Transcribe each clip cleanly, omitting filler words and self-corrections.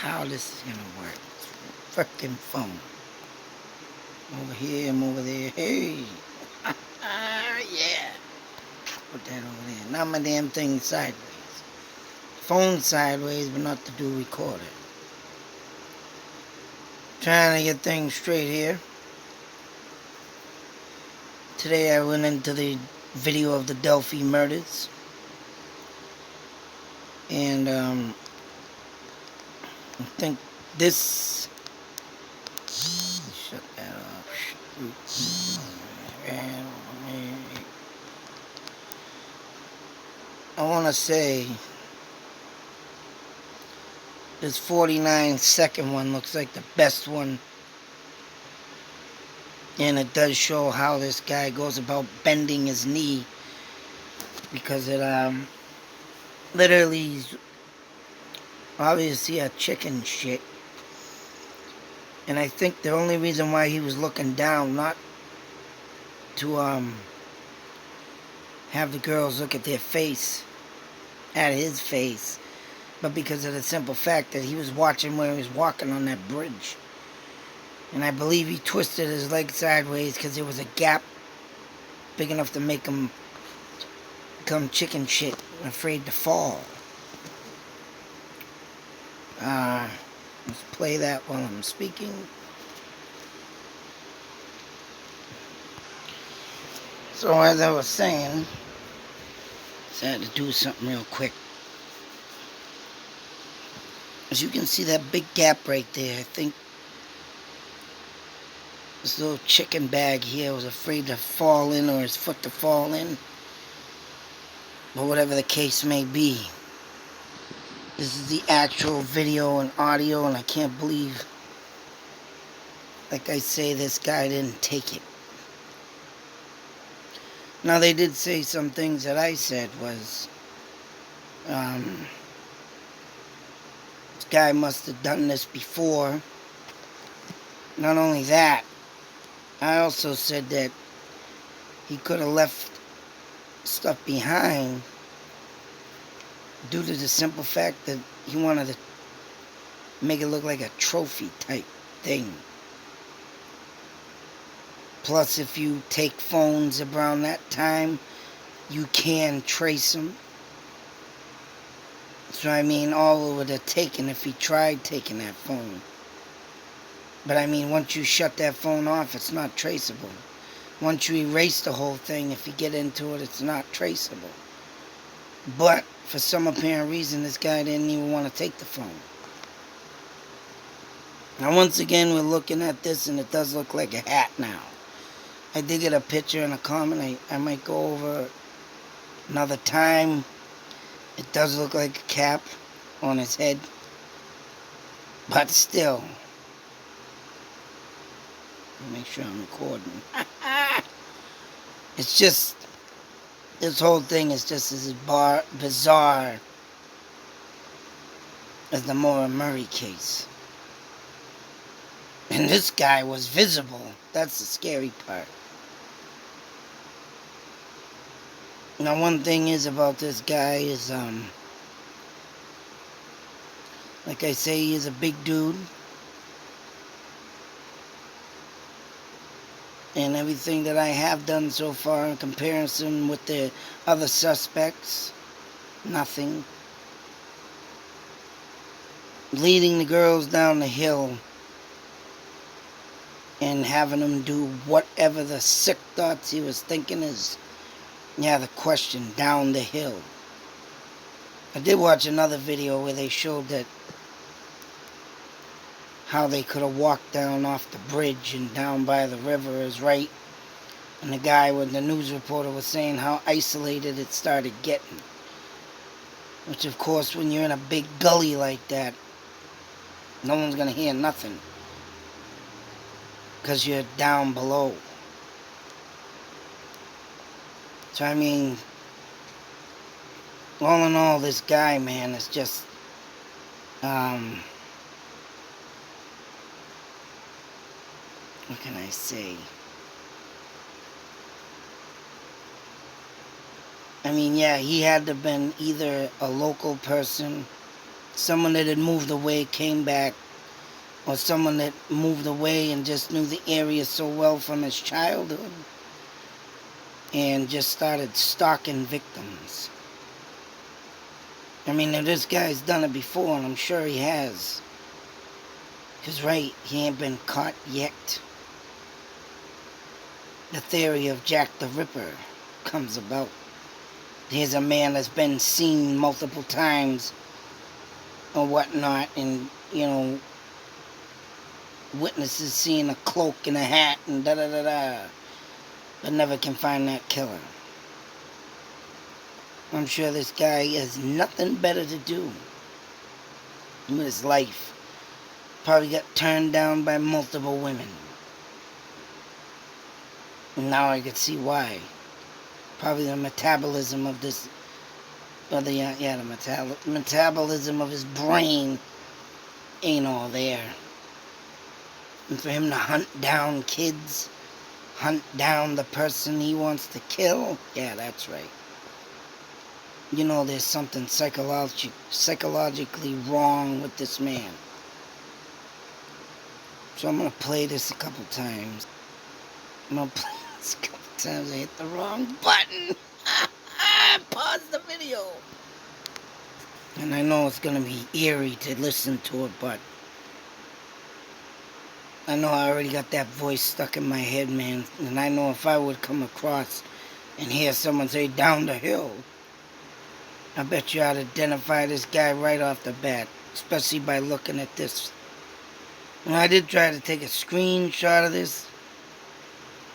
how this is gonna work. Frickin' phone. Over here, I'm over there. Hey! Yeah! Put that over there. Not my damn thing sideways. Phone sideways, but not to do recorder. Trying to get things straight here. Today I went into the video of the Delphi murders. And, I think this... Shut that off. I want to say this 49-second one looks like the best one. And it does show how this guy goes about bending his knee. Because it, literally, obviously a chicken shit. And I think the only reason why he was looking down, not to, have the girls look at their face, at his face, but because of the simple fact that he was watching where he was walking on that bridge. And I believe he twisted his leg sideways because there was a gap big enough to make him become chicken shit, afraid to fall. Let's play that while I'm speaking. So as I was saying, I had to do something real quick. As you can see that big gap right there, I think this little chicken bag here was afraid to fall in, or his foot to fall in. But whatever the case may be, this is the actual video and audio, and I can't believe, like I say, this guy didn't take it. Now they did say some things that I said was, this guy must have done this before. Not only that, I also said that he could have left stuff behind due to the simple fact that he wanted to make it look like a trophy type thing. Plus, if you take phones around that time, you can trace them. So, I mean, all it would have taken if he tried taking that phone. But, I mean, once you shut that phone off, it's not traceable. Once you erase the whole thing, if you get into it, it's not traceable. But, for some apparent reason, this guy didn't even want to take the phone. Now, once again, we're looking at this, and it does look like a hat now. I did get a picture and a comment. I might go over another time. It does look like a cap on his head. But still. Make sure I'm recording. It's just, this whole thing is just as bizarre as the Maura Murray case. And this guy was visible. That's the scary part. Now, one thing is about this guy is, like I say, he is a big dude. And everything that I have done so far in comparison with the other suspects, nothing. Leading the girls down the hill and having them do whatever the sick thoughts he was thinking is, yeah, the question, down the hill. I did watch another video where they showed that how they could have walked down off the bridge and down by the river is right. And the guy with the news reporter was saying how isolated it started getting. Which, of course, when you're in a big gully like that, no one's going to hear nothing. Because you're down below. So, I mean, all in all, this guy, man, is just, what can I say? I mean, yeah, he had to have been either a local person, someone that had moved away came back, or someone that moved away and just knew the area so well from his childhood and just started stalking victims. I mean, now this guy's done it before, and I'm sure he has. Because, right, he ain't been caught yet. The theory of Jack the Ripper comes about. Here's a man that's been seen multiple times or whatnot, and, witnesses seeing a cloak and a hat and da-da-da-da, but never can find that killer. I'm sure this guy has nothing better to do with his life. Probably got turned down by multiple women. And now I could see why. Probably the metabolism of this, the metabolism of his brain ain't all there. And for him to hunt down kids, hunt down the person he wants to kill, yeah, that's right. There's something psychologically wrong with this man. So I'm going to play this a couple times. I hit the wrong button. Pause the video. And I know it's going to be eerie to listen to it, but I know I already got that voice stuck in my head, man. And I know if I would come across and hear someone say, down the hill, I bet you I'd identify this guy right off the bat, especially by looking at this. And I did try to take a screenshot of this,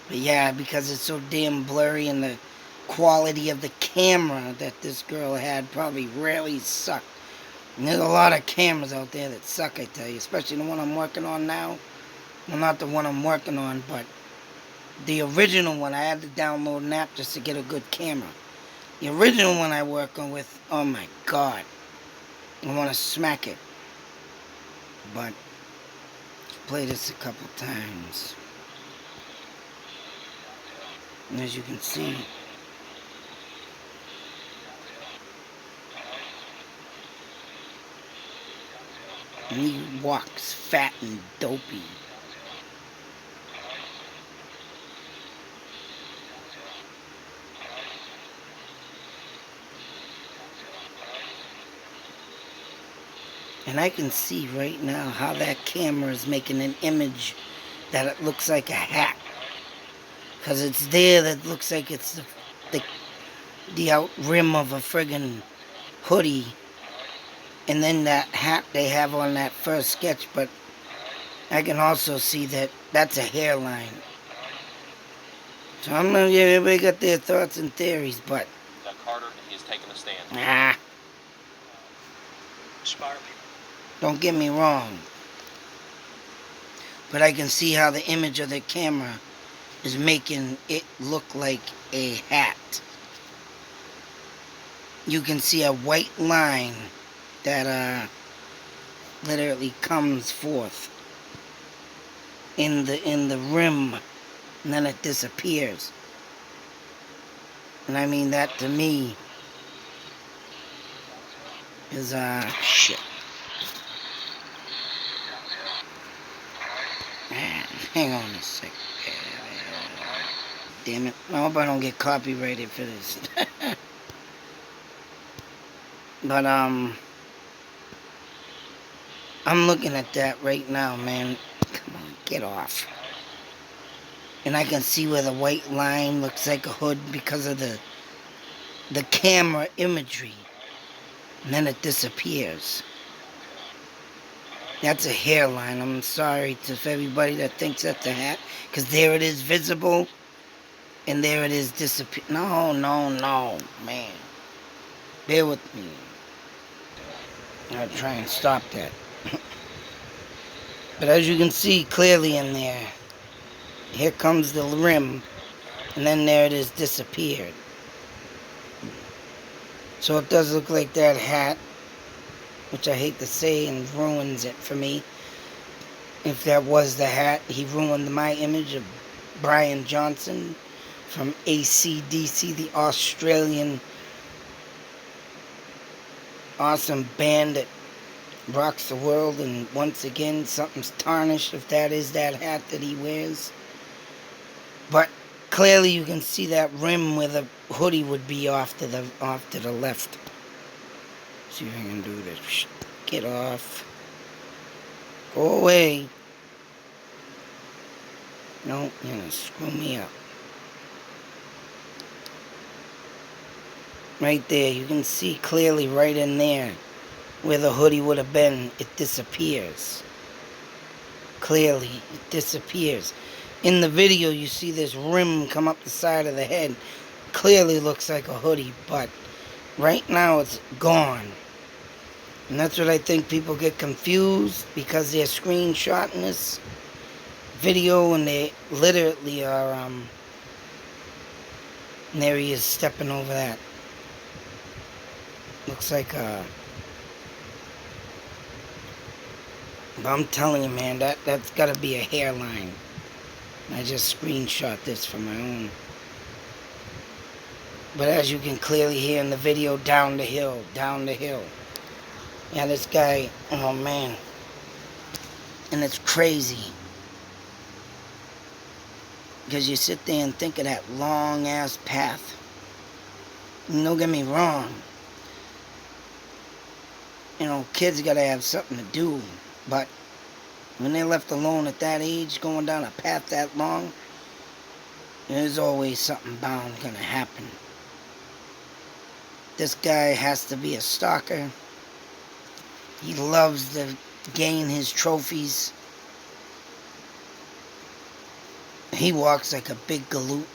but yeah, because it's so damn blurry and the quality of the camera that this girl had probably really sucked. And there's a lot of cameras out there that suck, I tell you, especially the one I'm working on now. Well, not the one I'm working on, but the original one. I had to download an app just to get a good camera. The original one I work on with, oh my God, I want to smack it. But play this a couple times. And as you can see, he walks fat and dopey. And I can see right now how that camera is making an image that it looks like a hat. Because it's there that looks like it's the out rim of a friggin' hoodie. And then that hat they have on that first sketch. But I can also see that that's a hairline. So I'm not, everybody got their thoughts and theories, but Carter is taking a stand. Don't get me wrong. But I can see how the image of the camera is making it look like a hat. You can see a white line that literally comes forth in the rim, and then it disappears. And I mean, that to me is shit. Hang on a sec. Damn it. I hope I don't get copyrighted for this. But I'm looking at that right now, man. Come on, get off. And I can see where the white line looks like a hood because of the camera imagery. And then it disappears. That's a hairline. I'm sorry to everybody that thinks that's a hat. Because there it is visible. And there it is disappear. No, man. Bear with me. I'll try and stop that. But as you can see clearly in there, here comes the rim. And then there it is disappeared. So it does look like that hat, which I hate to say and ruins it for me. If that was the hat, he ruined my image of Brian Johnson from AC/DC, the Australian awesome band that rocks the world, and once again something's tarnished, if that is that hat that he wears. But clearly you can see that rim where the hoodie would be off to the left. See if I can do this. Get off. Go away. No, you're gonna screw me up. Right there, you can see clearly right in there where the hoodie would have been. It disappears. Clearly, it disappears. In the video, you see this rim come up the side of the head. Clearly looks like a hoodie, but right now it's gone. And that's what I think people get confused, because they're screenshotting this video and they literally are, and there he is stepping over that. Looks like but I'm telling you, man, that's gotta be a hairline. I just screenshot this from my own. But as you can clearly hear in the video, down the hill, down the hill. Yeah, this guy, oh man. And it's crazy. Because you sit there and think of that long ass path. And don't get me wrong. You know, kids gotta have something to do. But when they're left alone at that age, going down a path that long, there's always something bound gonna happen. This guy has to be a stalker. He loves to gain his trophies. He walks like a big galoot.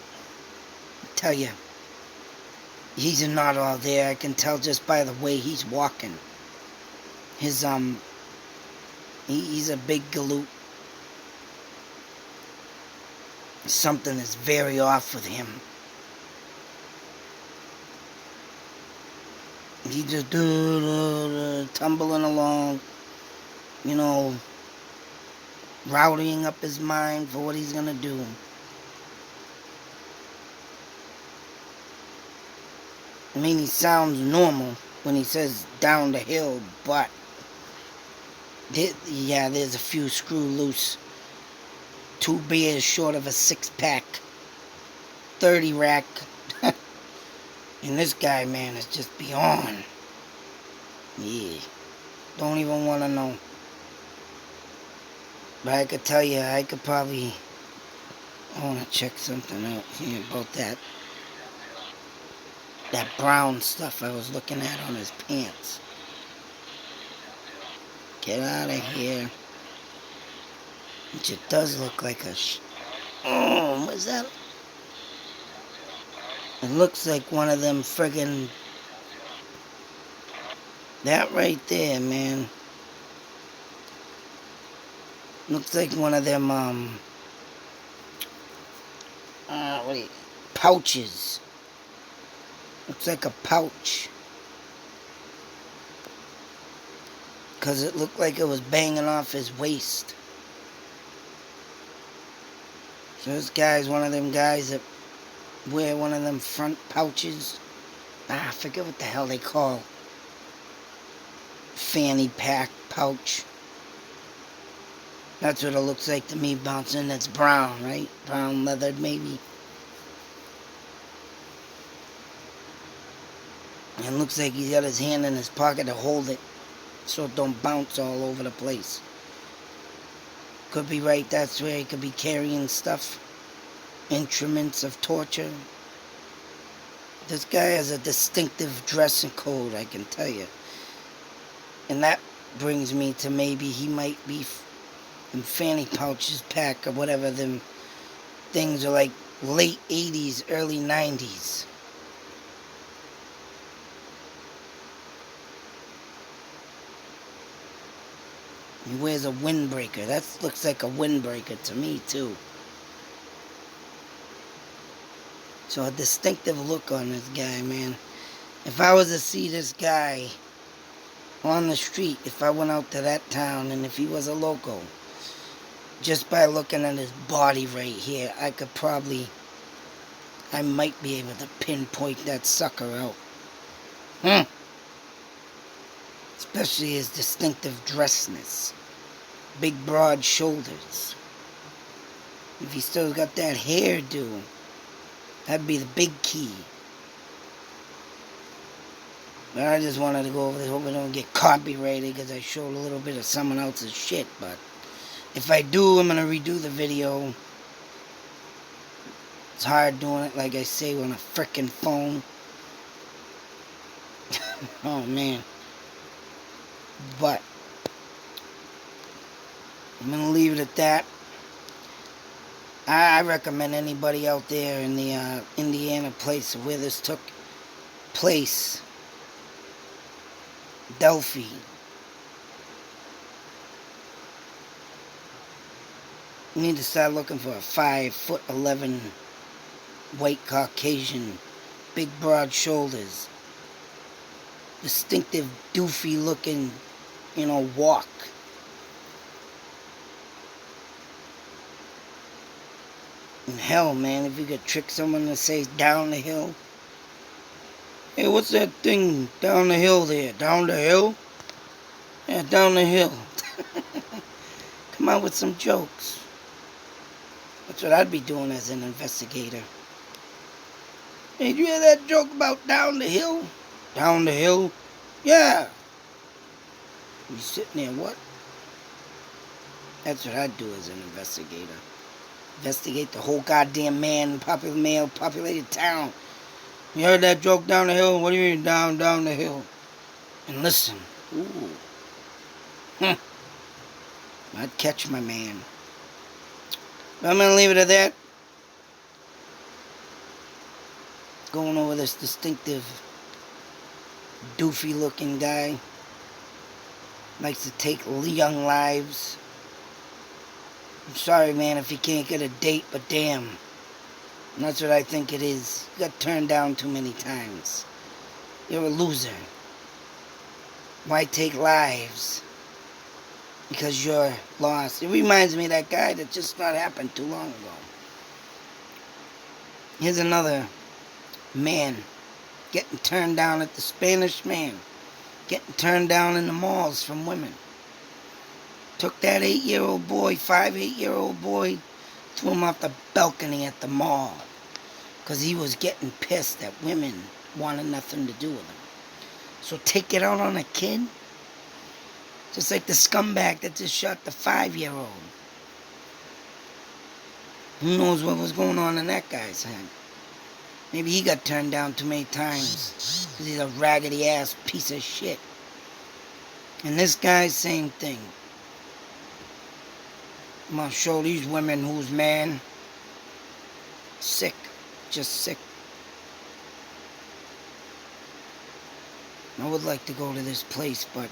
I tell you, he's not all there. I can tell just by the way he's walking. His he's a big galoot. Something is very off with him. He just tumbling along, you know, rowdying up his mind for what he's gonna do. I mean, he sounds normal when he says down the hill, but yeah, there's a few screw loose. 2 beers short of a 6-pack. 30 rack. And this guy, man, is just beyond. Yeah. Don't even want to know. But I could tell you, I want to check something out here about that brown stuff I was looking at on his pants. Get out of here. Which it does look like a oh, what's that? It looks like one of them friggin'... That right there, man. Looks like one of them, pouches. Looks like a pouch. Because it looked like it was banging off his waist. So this guy's one of them guys that wear one of them front pouches. I forget what the hell they call. Fanny pack pouch. That's what it looks like to me, bouncing. It's brown, right? Brown leathered, maybe. And it looks like he's got his hand in his pocket to hold it so it don't bounce all over the place. Could be right, that's where he could be carrying stuff. Instruments of torture. This guy has a distinctive dressing code, I can tell you. And that brings me to maybe he might be in fanny pouches pack or whatever them things are, like late 80s, early 90s. He wears a windbreaker. That looks like a windbreaker to me, too. So a distinctive look on this guy, man. If I was to see this guy on the street, if I went out to that town, and if he was a local, just by looking at his body right here, I might be able to pinpoint that sucker out. Especially his distinctive dressness. Big broad shoulders. If he still got that hairdo, that'd be the big key. But I just wanted to go over this. Hope I don't get copyrighted because I showed a little bit of someone else's shit. But if I do, I'm going to redo the video. It's hard doing it, like I say, on a frickin' phone. Oh, man. But I'm going to leave it at that. I recommend anybody out there in the Indiana place where this took place, Delphi. You need to start looking for a 5'11" white Caucasian, big broad shoulders, distinctive doofy looking, walk. And hell, man, if you could trick someone to say down the hill. Hey, what's that thing down the hill there? Down the hill? Yeah, down the hill. Come out with some jokes. That's what I'd be doing as an investigator. Hey, did you hear that joke about down the hill? Down the hill? Yeah. You sitting there, what? That's what I'd do as an investigator. Investigate the whole goddamn male populated town. You heard that joke down the hill? What do you mean down the hill? And listen. Ooh. I'd catch my man. But I'm going to leave it at that. Going over this distinctive, doofy looking guy. Likes to take young lives. I'm sorry, man, if you can't get a date, but damn. And that's what I think it is. You got turned down too many times. You're a loser. Why take lives? Because you're lost. It reminds me of that guy that just not happened too long ago. Here's another man getting turned down at the Spanish man. Getting turned down in the malls from women. Took that 8-year-old boy, 8-year-old boy, threw him off the balcony at the mall. Because he was getting pissed that women wanted nothing to do with him. So take it out on a kid? Just like the scumbag that just shot the 5-year-old. Who knows what was going on in that guy's head? Maybe he got turned down too many times. Because he's a raggedy ass piece of shit. And this guy, same thing. I'm going to show these women who's man. Sick. Just sick. I would like to go to this place, but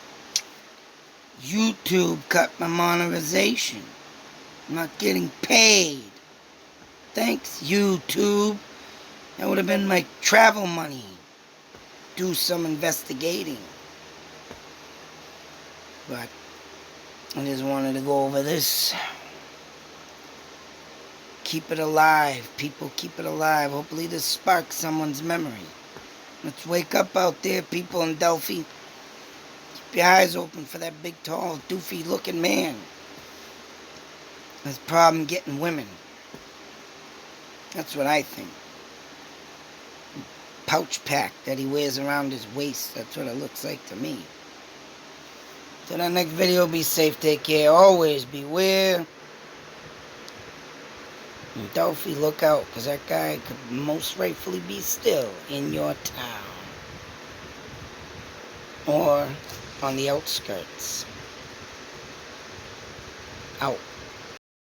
YouTube cut my monetization. I'm not getting paid. Thanks, YouTube. That would have been my travel money. Do some investigating. But I just wanted to go over this. Keep it alive. People, keep it alive. Hopefully this sparks someone's memory. Let's wake up out there, people in Delphi. Keep your eyes open for that big, tall, doofy looking man. Has a problem getting women. That's what I think. Pouch pack that he wears around his waist. That's what it looks like to me. Till that next video, be safe, take care. Always beware. And Delphi, look out, because that guy could most rightfully be still in your town. Or on the outskirts. Out.